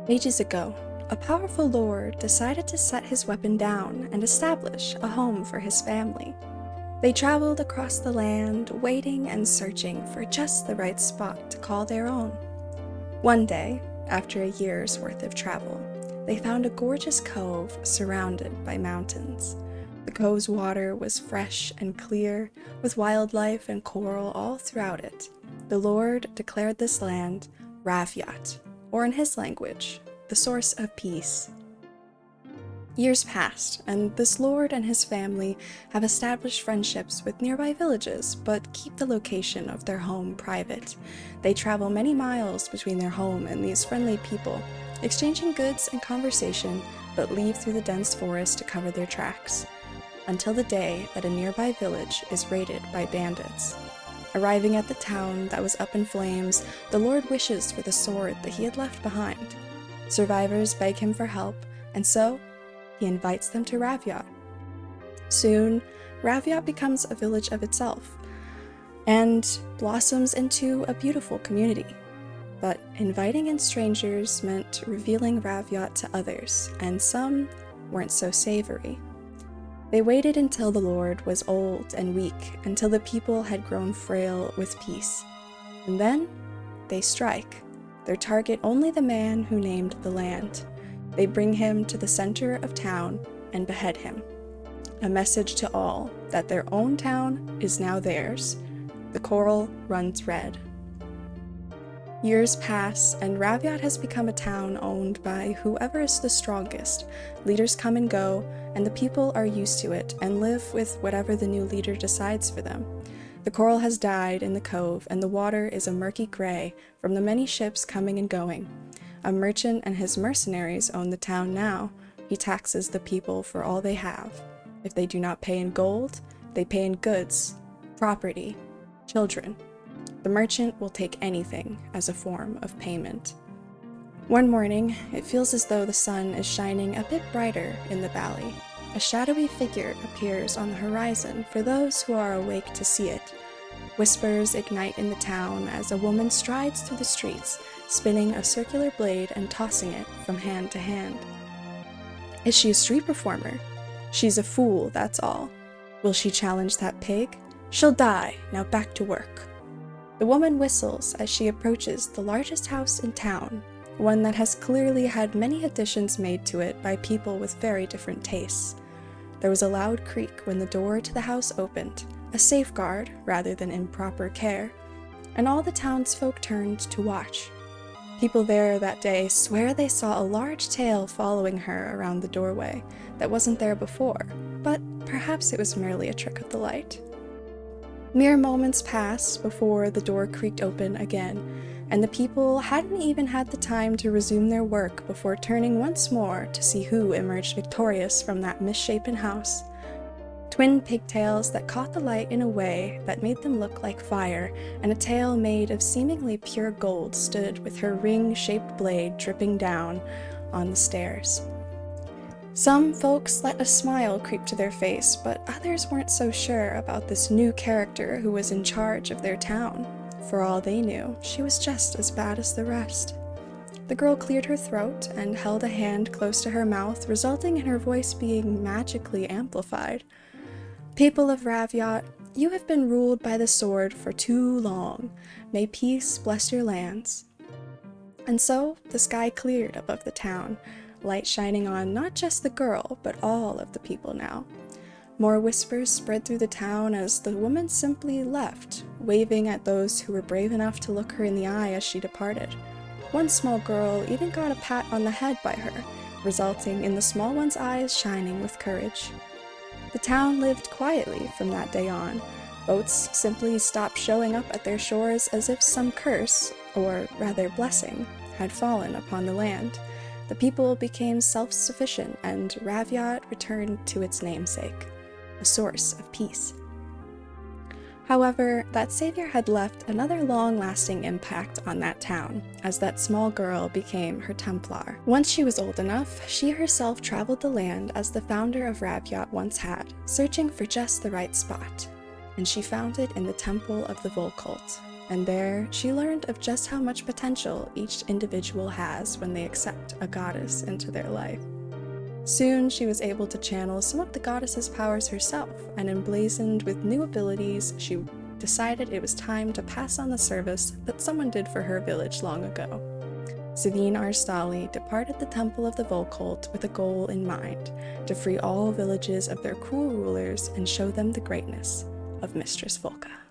Ages ago, a powerful lord decided to set his weapon down and establish a home for his family. They traveled across the land, waiting and searching for just the right spot to call their own. One day, after a year's worth of travel, they found a gorgeous cove surrounded by mountains. The cove's water was fresh and clear, with wildlife and coral all throughout it. The Lord declared this land Ravyot, or in his language, the source of peace. Years passed, and this lord and his family have established friendships with nearby villages, but keep the location of their home private. They travel many miles between their home and these friendly people, exchanging goods and conversation, but leave through the dense forest to cover their tracks, until the day that a nearby village is raided by bandits. Arriving at the town that was up in flames, the Lord wishes for the sword that he had left behind. Survivors beg him for help, and so he invites them to Ravyot. Soon, Ravyot becomes a village of itself, and blossoms into a beautiful community. But inviting in strangers meant revealing Ravyot to others, and some weren't so savory. They waited until the Lord was old and weak, until the people had grown frail with peace. And then, they strike. Their target only the man who named the land. They bring him to the center of town and behead him. A message to all that their own town is now theirs. The coral runs red. Years pass, and Ravyot has become a town owned by whoever is the strongest. Leaders come and go, and the people are used to it and live with whatever the new leader decides for them. The coral has died in the cove, and the water is a murky gray from the many ships coming and going. A merchant and his mercenaries own the town now. He taxes the people for all they have. If they do not pay in gold, they pay in goods, property, children. The merchant will take anything as a form of payment. One morning, it feels as though the sun is shining a bit brighter in the valley. A shadowy figure appears on the horizon for those who are awake to see it. Whispers ignite in the town as a woman strides through the streets, spinning a circular blade and tossing it from hand to hand. Is she a street performer? She's a fool, that's all. Will she challenge that pig? She'll die, now back to work. The woman whistles as she approaches the largest house in town, one that has clearly had many additions made to it by people with very different tastes. There was a loud creak when the door to the house opened, a safeguard rather than improper care, and all the townsfolk turned to watch. People there that day swear they saw a large tail following her around the doorway that wasn't there before, but perhaps it was merely a trick of the light. Mere moments passed before the door creaked open again, and the people hadn't even had the time to resume their work before turning once more to see who emerged victorious from that misshapen house. Twin pigtails that caught the light in a way that made them look like fire, and a tail made of seemingly pure gold stood with her ring-shaped blade dripping down on the stairs. Some folks let a smile creep to their face, but others weren't so sure about this new character who was in charge of their town. For all they knew, she was just as bad as the rest. The girl cleared her throat and held a hand close to her mouth, resulting in her voice being magically amplified. People of Ravyot, you have been ruled by the sword for too long. May peace bless your lands. And so the sky cleared above the town, light shining on not just the girl, but all of the people now. More whispers spread through the town as the woman simply left, waving at those who were brave enough to look her in the eye as she departed. One small girl even got a pat on the head by her, resulting in the small one's eyes shining with courage. The town lived quietly from that day on. Boats simply stopped showing up at their shores as if some curse, or rather blessing, had fallen upon the land. The people became self-sufficient, and Ravyot returned to its namesake, a source of peace. However, that savior had left another long-lasting impact on that town, as that small girl became her Templar. Once she was old enough, she herself traveled the land as the founder of Ravyot once had, searching for just the right spot. And she found it in the temple of the Vulca, and there she learned of just how much potential each individual has when they accept a goddess into their life. Soon she was able to channel some of the goddess's powers herself, and emblazoned with new abilities, she decided it was time to pass on the service that someone did for her village long ago. Syveen Arstalli departed the temple of the Vulca with a goal in mind: to free all villages of their cruel rulers and show them the greatness of Mistress Vulca.